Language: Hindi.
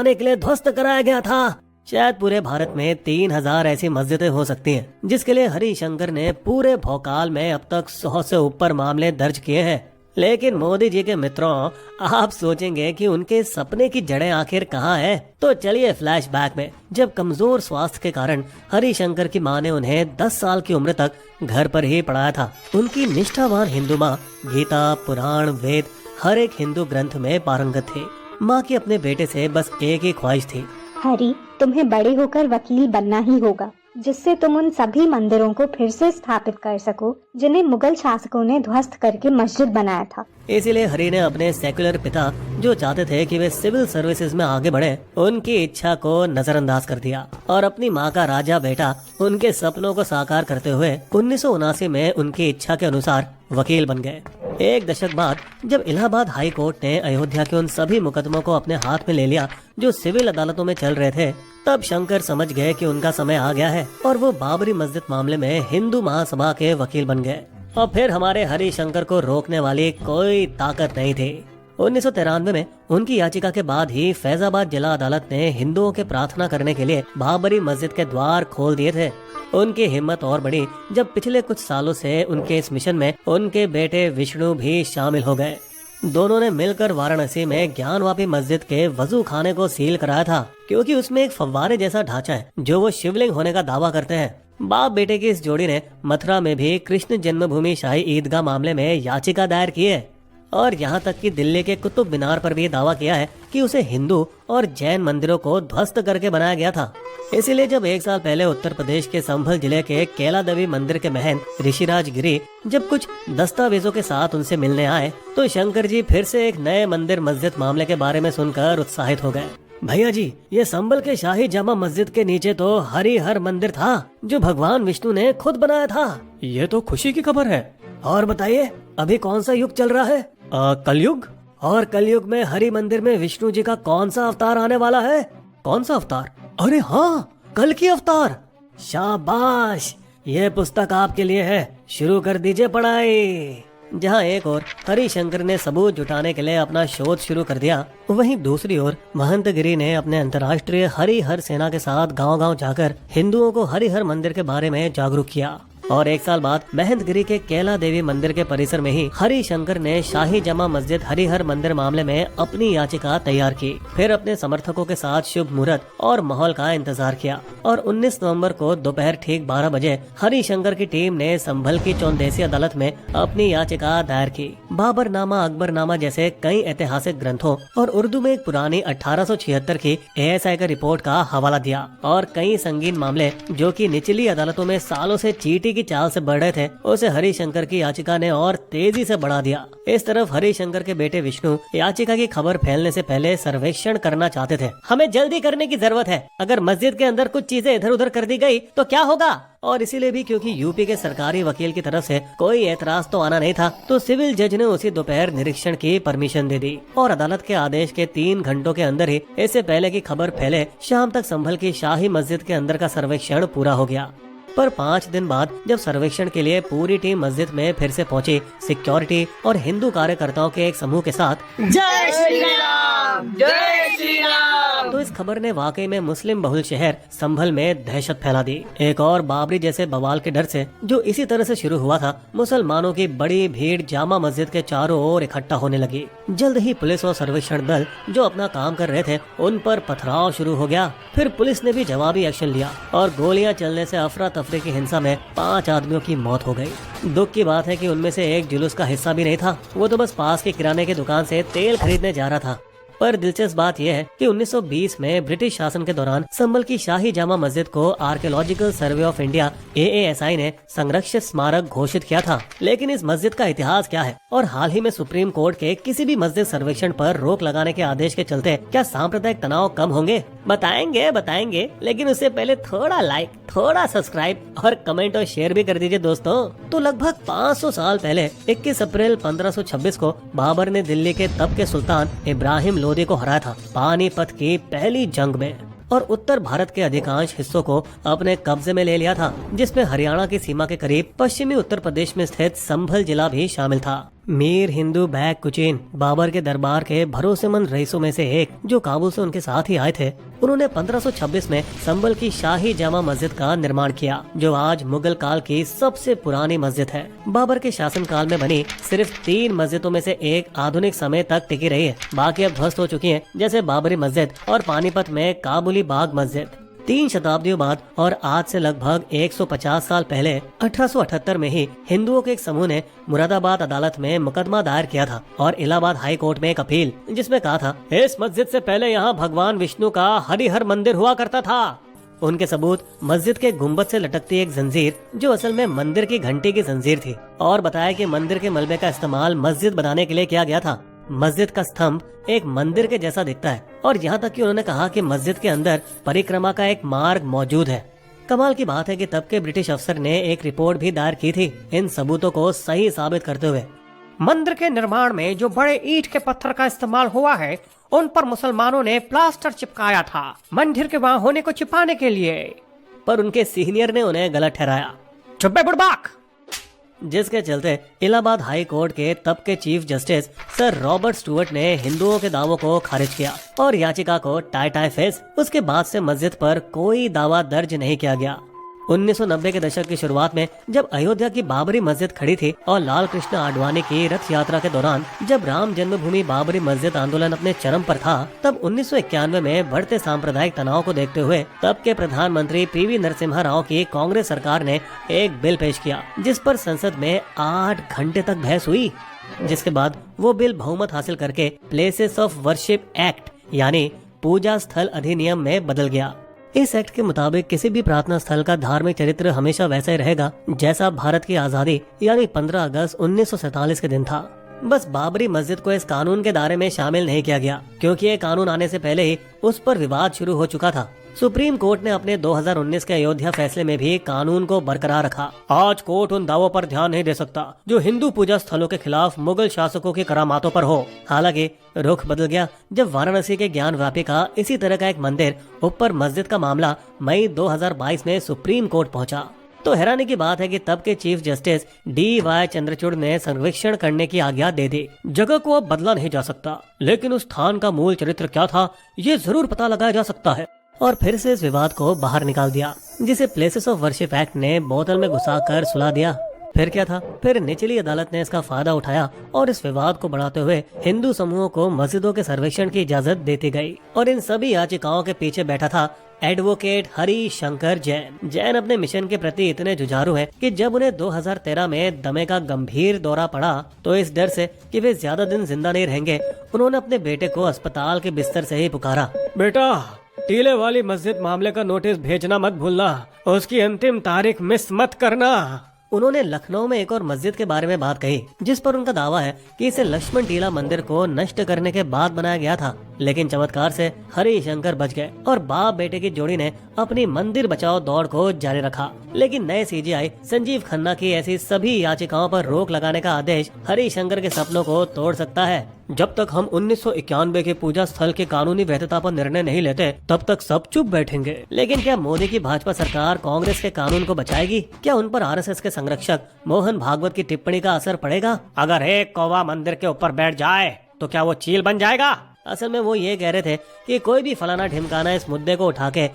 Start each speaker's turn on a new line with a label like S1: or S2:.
S1: आने के लिए ध्वस्त कराया गया था। शायद पूरे भारत में 3000 ऐसी मस्जिदें हो सकती हैं, जिसके लिए हरिशंकर ने पूरे भोकाल में अब तक 100 से ऊपर मामले दर्ज किए हैं। लेकिन मोदी जी के मित्रों, आप सोचेंगे कि उनके सपने की जड़ें आखिर कहाँ है? तो चलिए फ्लैशबैक में, जब कमजोर स्वास्थ्य के कारण हरिशंकर की मां ने उन्हें 10 साल की उम्र तक घर पर ही पढ़ाया था। उनकी निष्ठावान हिंदू माँ गीता, पुराण, वेद हर एक हिंदू ग्रंथ में पारंगत थी। माँ की अपने बेटे से बस एक ही ख्वाहिश थी,
S2: हरी, तुम्हें बड़े होकर वकील बनना ही होगा, जिससे तुम उन सभी मंदिरों को फिर से स्थापित कर सको जिन्हें मुगल शासकों ने ध्वस्त करके मस्जिद बनाया था।
S1: इसीलिए हरि ने अपने सेक्युलर पिता, जो चाहते थे कि वे सिविल सर्विसेज में आगे बढ़े, उनकी इच्छा को नजरअंदाज कर दिया और अपनी माँ का राजा बेटा उनके सपनों को साकार करते हुए 1979 में उनकी इच्छा के अनुसार वकील बन गए। एक दशक बाद जब इलाहाबाद हाई कोर्ट ने अयोध्या के उन सभी मुकदमों को अपने हाथ में ले लिया जो सिविल अदालतों में चल रहे थे, तब शंकर समझ गए कि उनका समय आ गया है और वो बाबरी मस्जिद मामले में हिंदू महासभा के वकील बन गए। और फिर हमारे हरिशंकर को रोकने वाली कोई ताकत नहीं थी। 1993 में उनकी याचिका के बाद ही फैजाबाद जिला अदालत ने हिंदुओं के प्रार्थना करने के लिए बाबरी मस्जिद के द्वार खोल दिए थे। उनकी हिम्मत और बढ़ी जब पिछले कुछ सालों से उनके इस मिशन में उनके बेटे विष्णु भी शामिल हो गए। दोनों ने मिलकर वाराणसी में ज्ञानवापी मस्जिद के वजू खाने को सील कराया था, क्योंकि उसमें एक फव्वारे जैसा ढांचा है जो वो शिवलिंग होने का दावा करते हैं। बाप बेटे की इस जोड़ी ने मथुरा में भी कृष्ण जन्मभूमि शाही ईदगाह मामले में याचिका दायर की है और यहाँ तक कि दिल्ली के कुतुब मीनार पर भी दावा किया है कि उसे हिंदू और जैन मंदिरों को ध्वस्त करके बनाया गया था। इसीलिए जब 1 साल पहले उत्तर प्रदेश के संभल जिले के कैला देवी मंदिर के महंत ऋषिराज गिरी जब कुछ दस्तावेजों के साथ उनसे मिलने आए, तो शंकर जी फिर से एक नए मंदिर मस्जिद मामले के बारे में सुनकर उत्साहित हो गए। भैया जी, ये संभल के शाही जामा मस्जिद के नीचे तो हरिहर मंदिर था जो भगवान विष्णु ने खुद बनाया था। ये तो खुशी की खबर है। और बताइए, अभी कौन सा युग चल रहा है? कलयुग। और कलयुग में हरि मंदिर में विष्णु जी का कौन सा अवतार आने वाला है? कौन सा अवतार? अरे हाँ, कल की अवतार। शाबाश, ये पुस्तक आपके लिए है, शुरू कर दीजिए पढ़ाई। जहाँ एक ओर हरिशंकर ने सबूत जुटाने के लिए अपना शोध शुरू कर दिया, वहीं दूसरी ओर महंत गिरी ने अपने अंतर्राष्ट्रीय हरिहर सेना के साथ गांव-गांव जाकर हिंदुओं को हरिहर मंदिर के बारे में जागरूक किया। और 1 साल बाद महंत गिरी के कैला देवी मंदिर के परिसर में ही हरिशंकर ने शाही जमा मस्जिद हरिहर मंदिर मामले में अपनी याचिका तैयार की। फिर अपने समर्थकों के साथ शुभ मुहूर्त और माहौल का इंतजार किया और 19 नवंबर को दोपहर ठीक 12 बजे हरिशंकर की टीम ने संभल की चौंदेसी अदालत में अपनी याचिका दायर की। बाबरनामा, अकबरनामा जैसे कई ऐतिहासिक ग्रंथों और उर्दू में एक पुरानी 1876 की ASI का रिपोर्ट का हवाला दिया और कई संगीन मामले जो कि निचली अदालतों में सालों से चींटी की चाल से बढ़ रहे थे, उसे हरिशंकर की याचिका ने और तेजी से बढ़ा दिया। इस तरफ हरिशंकर के बेटे विष्णु याचिका की खबर फैलने से पहले सर्वेक्षण करना चाहते थे। हमें जल्दी करने की जरूरत है, अगर मस्जिद के अंदर कुछ चीजें इधर उधर कर दी गई तो क्या होगा? और इसीलिए भी क्योंकि यूपी के सरकारी वकील की तरफ से कोई एतराज तो आना नहीं था, तो सिविल जज ने उसी दोपहर निरीक्षण की परमिशन दे दी और अदालत के आदेश के 3 घंटों के अंदर ही, इससे पहले की खबर फैले, शाम तक संभल की शाही मस्जिद के अंदर का सर्वेक्षण पूरा हो गया। पर 5 दिन बाद जब सर्वेक्षण के लिए पूरी टीम मस्जिद में फिर से पहुंची, सिक्योरिटी और हिंदू कार्यकर्ताओं के एक समूह के साथ
S3: जय श्री राम, जय श्री राम,
S1: तो इस खबर ने वाकई में मुस्लिम बहुल शहर संभल में दहशत फैला दी। एक और बाबरी जैसे बवाल के डर से जो इसी तरह से शुरू हुआ था, मुसलमानों की बड़ी भीड़ जामा मस्जिद के चारों ओर इकट्ठा होने लगी। जल्द ही पुलिस और सर्वेक्षण दल जो अपना काम कर रहे थे, उन पर पथराव शुरू हो गया। फिर पुलिस ने भी जवाबी एक्शन लिया और गोलियां चलने से अफरा तफरी की हिंसा में 5 आदमियों की मौत हो गई। दुख की बात है कि उनमें से एक जुलूस का हिस्सा भी नहीं था, वो तो बस पास के किराने की दुकान से तेल खरीदने जा रहा था। पर दिलचस्प बात यह है कि 1920 में ब्रिटिश शासन के दौरान संभल की शाही जामा मस्जिद को archaeological survey of India AASI ने संरक्षित स्मारक घोषित किया था। लेकिन इस मस्जिद का इतिहास क्या है और हाल ही में सुप्रीम कोर्ट के किसी भी मस्जिद सर्वेक्षण पर रोक लगाने के आदेश के चलते क्या सांप्रदायिक तनाव कम होंगे? बताएंगे, लेकिन उससे पहले थोड़ा लाइक, थोड़ा सब्सक्राइब और कमेंट और शेयर भी कर दीजिए दोस्तों। तो लगभग 500 साल पहले 21 अप्रैल 1526 को बाबर ने दिल्ली के तब के सुल्तान इब्राहिम लोदी को हराया था पानीपत की पहली जंग में और उत्तर भारत के अधिकांश हिस्सों को अपने कब्जे में ले लिया था, जिसमें हरियाणा की सीमा के करीब पश्चिमी उत्तर प्रदेश में स्थित संभल जिला भी शामिल था। मीर हिंदू बैग कुचीन बाबर के दरबार के भरोसेमंद रईसों में से एक, जो काबुल से उनके साथ ही आए थे, उन्होंने 1526 में संभल की शाही जामा मस्जिद का निर्माण किया, जो आज मुगल काल की सबसे पुरानी मस्जिद है। बाबर के शासन काल में बनी सिर्फ 3 मस्जिदों में से एक आधुनिक समय तक टिकी रही है, बाकी अब ध्वस्त हो चुकी हैं, जैसे बाबरी मस्जिद और पानीपत में काबुली बाग मस्जिद। 3 शताब्दियों बाद और आज से लगभग 150 साल पहले 1878 में ही हिंदुओं के एक समूह ने मुरादाबाद अदालत में मुकदमा दायर किया था और इलाहाबाद हाई कोर्ट में एक अपील, जिसमें कहा था इस मस्जिद से पहले यहाँ भगवान विष्णु का हरिहर मंदिर हुआ करता था। उनके सबूत मस्जिद के गुम्बद से लटकती एक जंजीर, जो असल में मंदिर की घंटी की जंजीर थी, और बताया कि मंदिर के मलबे का इस्तेमाल मस्जिद बनाने के लिए किया गया था। मस्जिद का स्तंभ एक मंदिर के जैसा दिखता है और यहाँ तक कि उन्होंने कहा कि मस्जिद के अंदर परिक्रमा का एक मार्ग मौजूद है। कमाल की बात है कि तब के ब्रिटिश अफसर ने एक रिपोर्ट भी दायर की थी इन सबूतों को सही साबित करते हुए।
S4: मंदिर के निर्माण में जो बड़े ईंट के पत्थर का इस्तेमाल हुआ है, उन पर मुसलमानों ने प्लास्टर चिपकाया था, मंदिर के वहाँ होने को छिपाने के लिए।
S1: पर उनके सीनियर ने उन्हें गलत ठहराया।
S4: चुप बे बुड़बाक!
S1: जिसके चलते इलाहाबाद हाई कोर्ट के तब के chief justice sir Robert Stuart ने हिंदुओं के दावों को खारिज किया और याचिका को टाई फेस। उसके बाद से मस्जिद पर कोई दावा दर्ज नहीं किया गया। 1990 के दशक की शुरुआत में जब अयोध्या की बाबरी मस्जिद खड़ी थी और लाल कृष्ण आडवाणी की रथ यात्रा के दौरान जब राम जन्मभूमि बाबरी मस्जिद आंदोलन अपने चरम पर था, तब 1991 में बढ़ते सांप्रदायिक तनाव को देखते हुए तब के प्रधानमंत्री पीवी नरसिम्हा राव की कांग्रेस सरकार ने एक बिल पेश किया, जिस पर संसद में 8 घंटे तक बहस हुई, जिसके बाद वो बिल बहुमत हासिल करके प्लेसेस ऑफ वर्शिप एक्ट यानी पूजा स्थल अधिनियम में बदल गया। इस एक्ट के मुताबिक किसी भी प्रार्थना स्थल का धार्मिक चरित्र हमेशा वैसा ही रहेगा जैसा भारत की आजादी यानी 15 अगस्त 1947 के दिन था। बस बाबरी मस्जिद को इस कानून के दायरे में शामिल नहीं किया गया, क्योंकि ये कानून आने से पहले ही उस पर विवाद शुरू हो चुका था। सुप्रीम कोर्ट ने अपने 2019 के अयोध्या फैसले में भी कानून को बरकरार रखा। आज कोर्ट उन दावों पर ध्यान नहीं दे सकता जो हिंदू पूजा स्थलों के खिलाफ मुगल शासकों की करामातों पर हो। हालांकि रुख बदल गया जब वाराणसी के ज्ञान व्यापी का इसी तरह का एक मंदिर ऊपर मस्जिद का मामला मई 2022 में सुप्रीम कोर्ट पहुंचा। तो हैरानी की बात है कि तब के चीफ जस्टिस DY चंद्रचूड़ ने सर्वेक्षण करने की आज्ञा दे दी। जगह को अब बदला नहीं जा सकता, लेकिन उस स्थान का मूल चरित्र क्या था ये जरूर पता लगाया जा सकता है। और फिर से इस विवाद को बाहर निकाल दिया, जिसे प्लेसेस ऑफ वर्शिप एक्ट ने बोतल में घुसाकर सुला दिया। फिर क्या था, फिर निचली अदालत ने इसका फायदा उठाया और इस विवाद को बढ़ाते हुए हिंदू समूहों को मस्जिदों के सर्वेक्षण की इजाजत देती गई। और इन सभी याचिकाओं के पीछे बैठा था एडवोकेट हरि शंकर जैन। जैन अपने मिशन के प्रति इतने जुझारू हैं कि जब उन्हें 2013 में दमे का गंभीर दौरा पड़ा, तो इस डर से कि वे ज्यादा दिन जिंदा नहीं रहेंगे, उन्होंने अपने बेटे को अस्पताल के बिस्तर से ही पुकारा।
S4: बेटा, टीले वाली मस्जिद मामले का नोटिस भेजना मत भूलना, उसकी अंतिम तारीख मिस मत करना।
S1: उन्होंने लखनऊ में एक और मस्जिद के बारे में बात कही, जिस पर उनका दावा है कि इसे लक्ष्मण टीला मंदिर को नष्ट करने के बाद बनाया गया था। लेकिन चमत्कार से हरिशंकर बच गए और बाप बेटे की जोड़ी ने अपनी मंदिर बचाओ दौड़ को जारी रखा। लेकिन नए CGI संजीव खन्ना की ऐसी सभी याचिकाओं पर रोक लगाने का आदेश हरिशंकर के सपनों को तोड़ सकता है। जब तक हम 1991 के पूजा स्थल के कानूनी वैधता पर निर्णय नहीं लेते, तब तक सब चुप बैठेंगे। लेकिन क्या मोदी की भाजपा सरकार कांग्रेस के कानून को बचाएगी? क्या उन पर RSS के संरक्षक मोहन भागवत की टिप्पणी का असर पड़ेगा?
S4: अगर एक कौवा मंदिर के ऊपर बैठ जाए तो क्या वो चील बन जाएगा?
S1: असल में वो ये कह रहे थे कि कोई भी फलाना ढिमकाना इस मुद्दे को उठा के